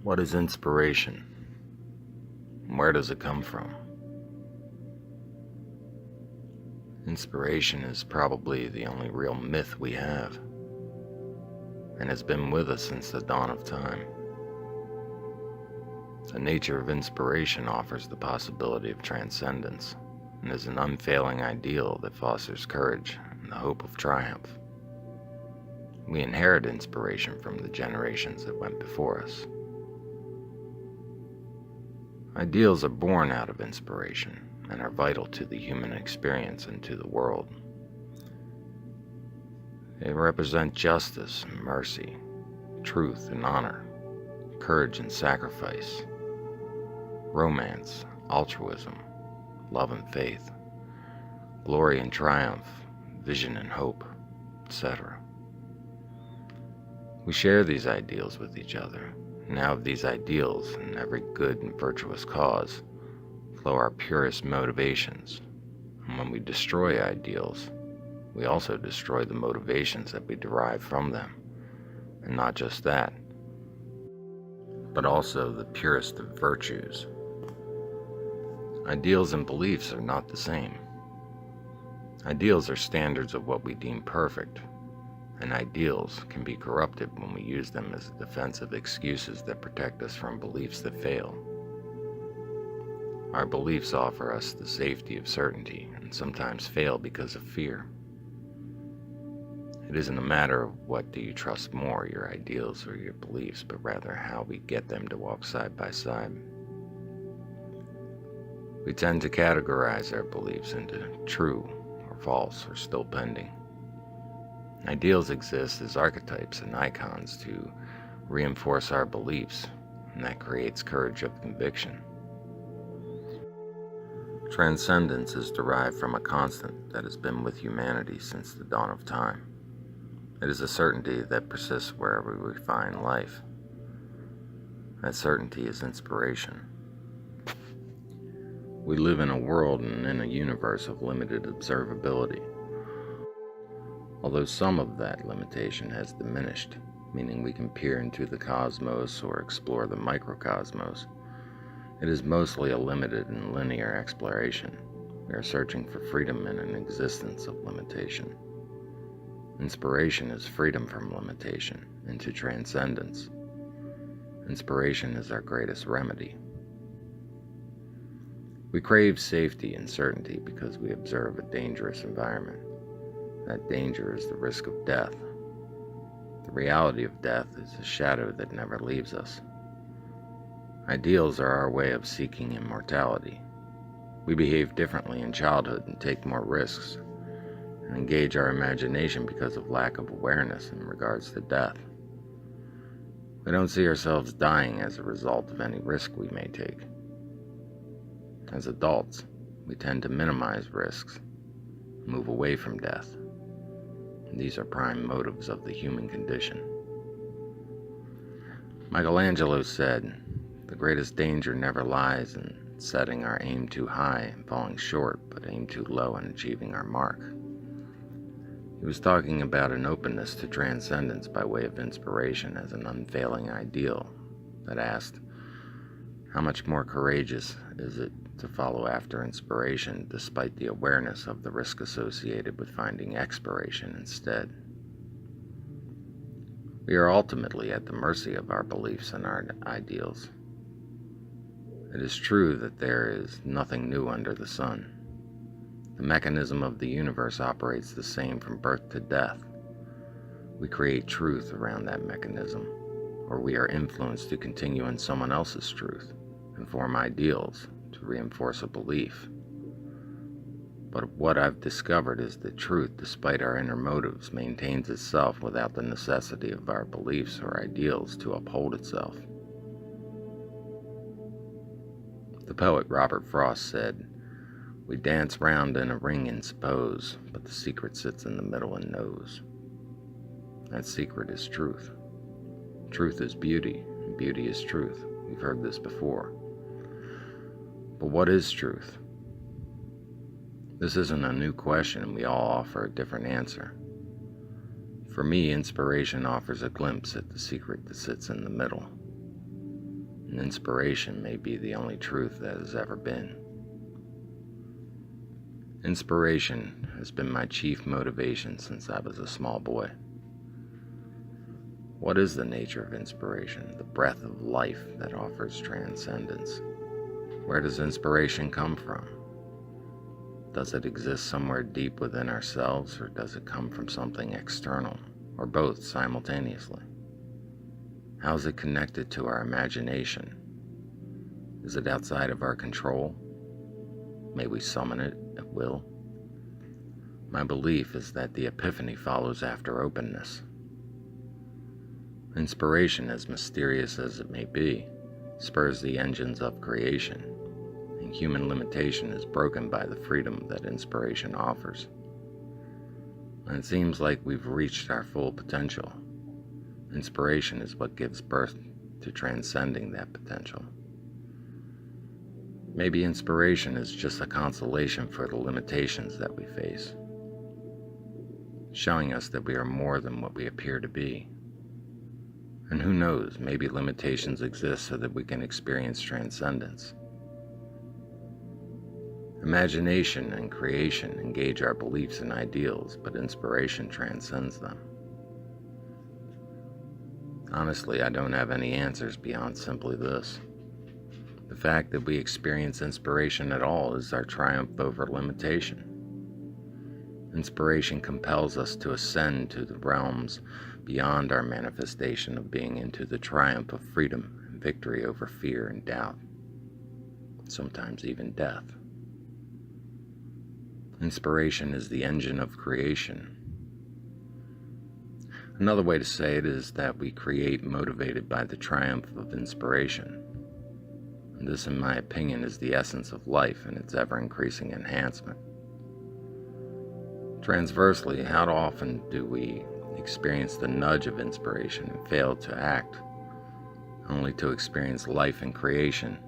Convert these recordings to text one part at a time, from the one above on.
What is inspiration? Where does it come from? Inspiration is probably the only real myth we have, and has been with us since the dawn of time. The nature of inspiration offers the possibility of transcendence, and is an unfailing ideal that fosters courage and the hope of triumph. We inherit inspiration from the generations that went before us. Ideals are born out of inspiration and are vital to the human experience and to the world. They represent justice and mercy, truth and honor, courage and sacrifice, romance, altruism, love and faith, glory and triumph, vision and hope, etc. We share these ideals with each other, and out of these ideals and every good and virtuous cause flow our purest motivations. And when we destroy ideals, we also destroy the motivations that we derive from them. And not just that, but also the purest of virtues. Ideals and beliefs are not the same. Ideals are standards of what we deem perfect, and ideals can be corrupted when we use them as defensive excuses that protect us from beliefs that fail. Our beliefs offer us the safety of certainty and sometimes fail because of fear. It isn't a matter of what do you trust more, your ideals or your beliefs, but rather how we get them to walk side by side. We tend to categorize our beliefs into true or false or still pending. Ideals exist as archetypes and icons to reinforce our beliefs, and that creates courage of conviction. Transcendence is derived from a constant that has been with humanity since the dawn of time. It is a certainty that persists wherever we find life. That certainty is inspiration. We live in a world and in a universe of limited observability. Although some of that limitation has diminished, meaning we can peer into the cosmos or explore the microcosmos, it is mostly a limited and linear exploration. We are searching for freedom in an existence of limitation. Inspiration is freedom from limitation into transcendence. Inspiration is our greatest remedy. We crave safety and certainty because we observe a dangerous environment. That danger is the risk of death. The reality of death is a shadow that never leaves us. Ideals are our way of seeking immortality. We behave differently in childhood and take more risks, and engage our imagination because of lack of awareness in regards to death. We don't see ourselves dying as a result of any risk we may take. As adults, we tend to minimize risks, move away from death. And these are prime motives of the human condition. Michelangelo said, "The greatest danger never lies in setting our aim too high and falling short, but aim too low and achieving our mark." He was talking about an openness to transcendence by way of inspiration as an unfailing ideal that asked, how much more courageous is it to follow after inspiration despite the awareness of the risk associated with finding expiration instead? We are ultimately at the mercy of our beliefs and our ideals. It is true that there is nothing new under the sun. The mechanism of the universe operates the same from birth to death. We create truth around that mechanism, or we are influenced to continue in someone else's truth and form ideals to reinforce a belief. But what I've discovered is that truth, despite our inner motives, maintains itself without the necessity of our beliefs or ideals to uphold itself. The poet Robert Frost said, "We dance round in a ring and suppose, but the secret sits in the middle and knows." That secret is truth. Truth is beauty, and beauty is truth. We've heard this before. But what is truth? This isn't a new question, and we all offer a different answer. For me, inspiration offers a glimpse at the secret that sits in the middle. and inspiration may be the only truth that has ever been. Inspiration has been my chief motivation since I was a small boy. What is the nature of inspiration, the breath of life that offers transcendence? Where does inspiration come from? Does it exist somewhere deep within ourselves, or does it come from something external, or both simultaneously? How is it connected to our imagination? Is it outside of our control? May we summon it at will? My belief is that the epiphany follows after openness. Inspiration, as mysterious as it may be, spurs the engines of creation, and human limitation is broken by the freedom that inspiration offers. And it seems like we've reached our full potential. Inspiration is what gives birth to transcending that potential. Maybe inspiration is just a consolation for the limitations that we face, showing us that we are more than what we appear to be. And who knows, maybe limitations exist so that we can experience transcendence. Imagination and creation engage our beliefs and ideals, but inspiration transcends them. Honestly, I don't have any answers beyond simply this. The fact that we experience inspiration at all is our triumph over limitation. Inspiration compels us to ascend to the realms beyond our manifestation of being, into the triumph of freedom and victory over fear and doubt, sometimes even death. Inspiration is the engine of creation. Another way to say it is that we create motivated by the triumph of inspiration. And this, in my opinion, is the essence of life and its ever-increasing enhancement. Transversely, how often do we experience the nudge of inspiration and fail to act, only to experience life and creation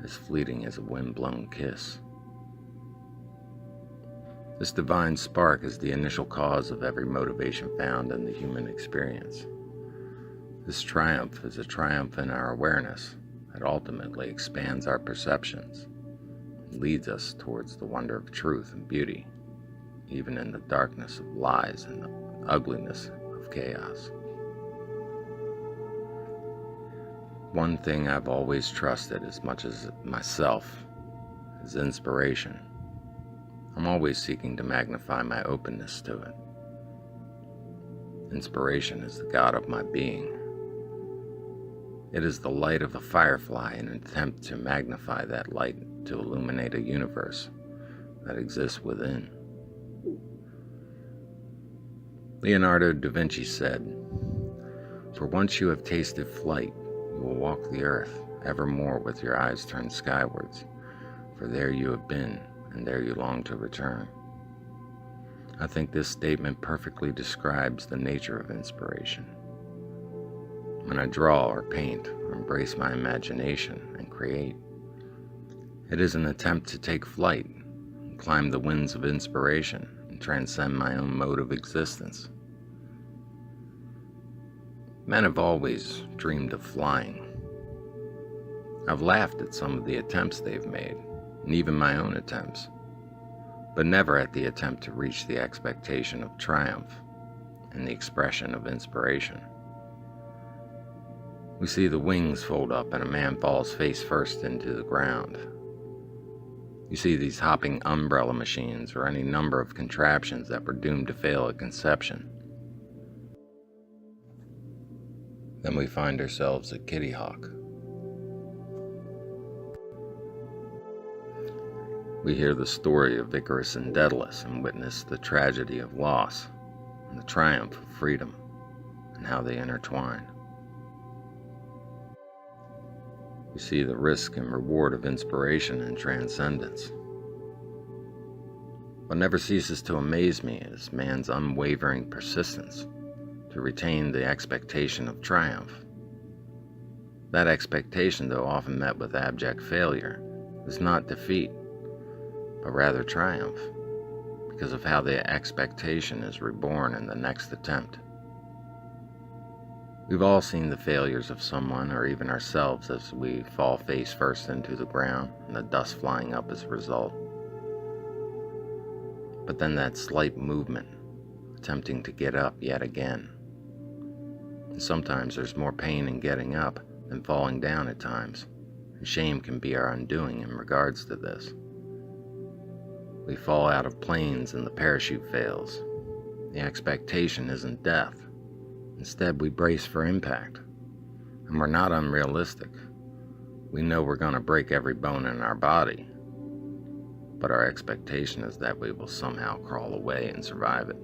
as fleeting as a wind-blown kiss? This divine spark is the initial cause of every motivation found in the human experience. This triumph is a triumph in our awareness that ultimately expands our perceptions and leads us towards the wonder of truth and beauty, even in the darkness of lies and the ugliness of chaos. One thing I've always trusted as much as myself is inspiration. I'm always seeking to magnify my openness to it. Inspiration is the god of my being. It is the light of a firefly in an attempt to magnify that light to illuminate a universe that exists within. Leonardo da Vinci said, "For once you have tasted flight, you will walk the earth evermore with your eyes turned skywards, for there you have been, and there you long to return." I think this statement perfectly describes the nature of inspiration. When I draw or paint or embrace my imagination and create, it is an attempt to take flight and climb the winds of inspiration and transcend my own mode of existence. Men have always dreamed of flying. I've laughed at some of the attempts they've made, and even my own attempts, but never at the attempt to reach the expectation of triumph and the expression of inspiration. We see the wings fold up and a man falls face first into the ground. You see these hopping umbrella machines or any number of contraptions that were doomed to fail at conception. Then we find ourselves at Kitty Hawk. We hear the story of Icarus and Daedalus and witness the tragedy of loss and the triumph of freedom and how they intertwine. We see the risk and reward of inspiration and transcendence. What never ceases to amaze me is man's unwavering persistence to retain the expectation of triumph. That expectation, though often met with abject failure, is not defeat, but rather triumph, because of how the expectation is reborn in the next attempt. We've all seen the failures of someone or even ourselves as we fall face first into the ground and the dust flying up as a result. But then that slight movement, attempting to get up yet again. And sometimes there's more pain in getting up than falling down at times, and shame can be our undoing in regards to this. We fall out of planes and the parachute fails. The expectation isn't death. Instead, we brace for impact. And we're not unrealistic. We know we're going to break every bone in our body. But our expectation is that we will somehow crawl away and survive it.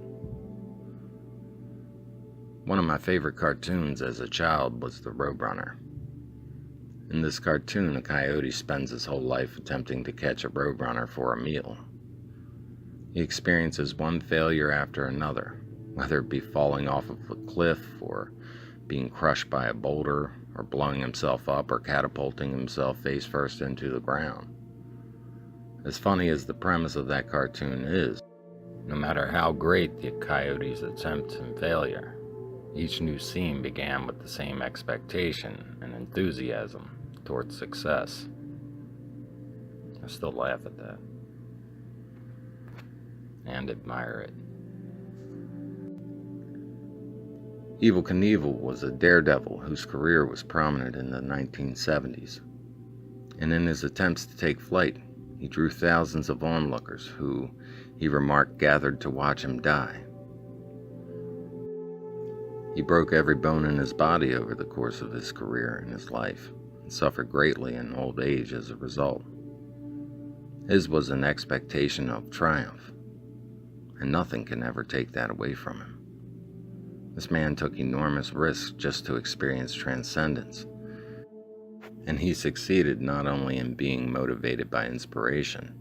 One of my favorite cartoons as a child was The Roadrunner. In this cartoon, a coyote spends his whole life attempting to catch a roadrunner for a meal. He experiences one failure after another, whether it be falling off of a cliff, or being crushed by a boulder, or blowing himself up, or catapulting himself face first into the ground. As funny as the premise of that cartoon is, no matter how great the coyote's attempt and failure, each new scene began with the same expectation and enthusiasm towards success. I still laugh at that. And admire it. Evel Knievel was a daredevil whose career was prominent in the 1970s. And in his attempts to take flight, he drew thousands of onlookers who, he remarked, gathered to watch him die. He broke every bone in his body over the course of his career and his life, and suffered greatly in old age as a result. His was an expectation of triumph, and nothing can ever take that away from him. This man took enormous risks just to experience transcendence, and he succeeded not only in being motivated by inspiration,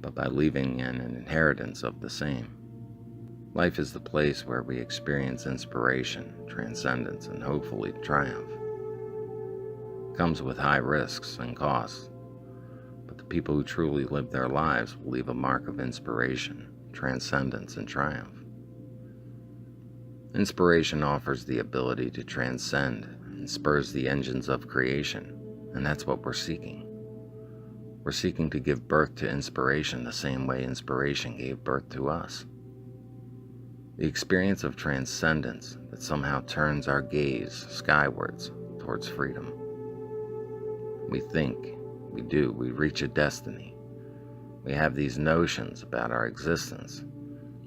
but by leaving an inheritance of the same. Life is the place where we experience inspiration, transcendence, and hopefully triumph. It comes with high risks and costs, but the people who truly live their lives will leave a mark of inspiration, transcendence, and triumph. Inspiration offers the ability to transcend and spurs the engines of creation, and that's what we're seeking. We're seeking to give birth to inspiration the same way inspiration gave birth to us. The experience of transcendence that somehow turns our gaze skywards towards freedom. We think, we do, we reach a destiny. We have these notions about our existence,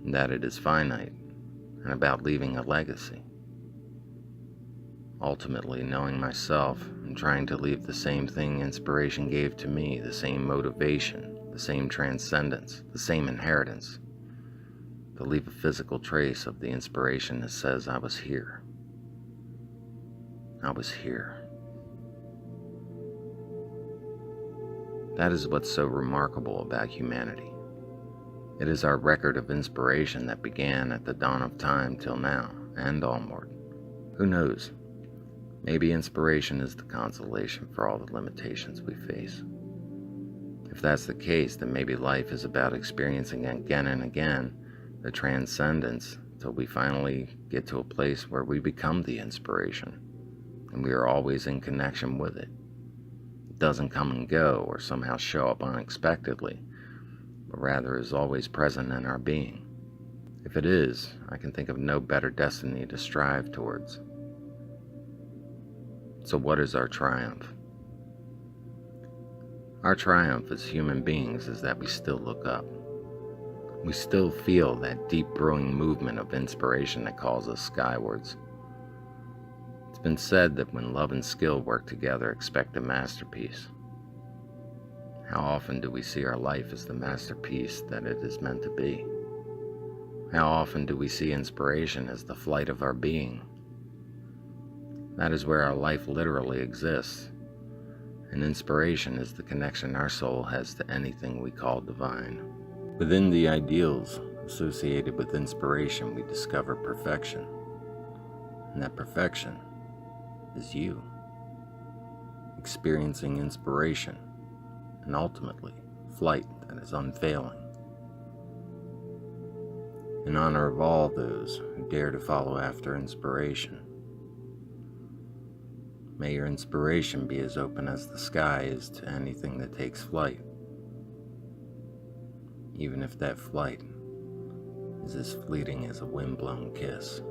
and that it is finite, and about leaving a legacy. Ultimately, knowing myself and trying to leave the same thing inspiration gave to me, the same motivation, the same transcendence, the same inheritance, to leave a physical trace of the inspiration that says I was here. I was here. That is what's so remarkable about humanity. It is our record of inspiration that began at the dawn of time till now, and onward. Who knows? Maybe inspiration is the consolation for all the limitations we face. If that's the case, then maybe life is about experiencing again and again the transcendence till we finally get to a place where we become the inspiration, and we are always in connection with it. It doesn't come and go or somehow show up unexpectedly, but rather is always present in our being. If it is, I can think of no better destiny to strive towards. So what is our triumph? Our triumph as human beings is that we still look up. We still feel that deep brewing movement of inspiration that calls us skywards. It's been said that when love and skill work together, expect a masterpiece. How often do we see our life as the masterpiece that it is meant to be? How often do we see inspiration as the flight of our being? That is where our life literally exists, and inspiration is the connection our soul has to anything we call divine. Within the ideals associated with inspiration, we discover perfection, and that perfection is you, experiencing inspiration, and ultimately, flight that is unfailing. In honor of all those who dare to follow after inspiration, May your inspiration be as open as the sky is to anything that takes flight, even if that flight is as fleeting as a wind-blown kiss.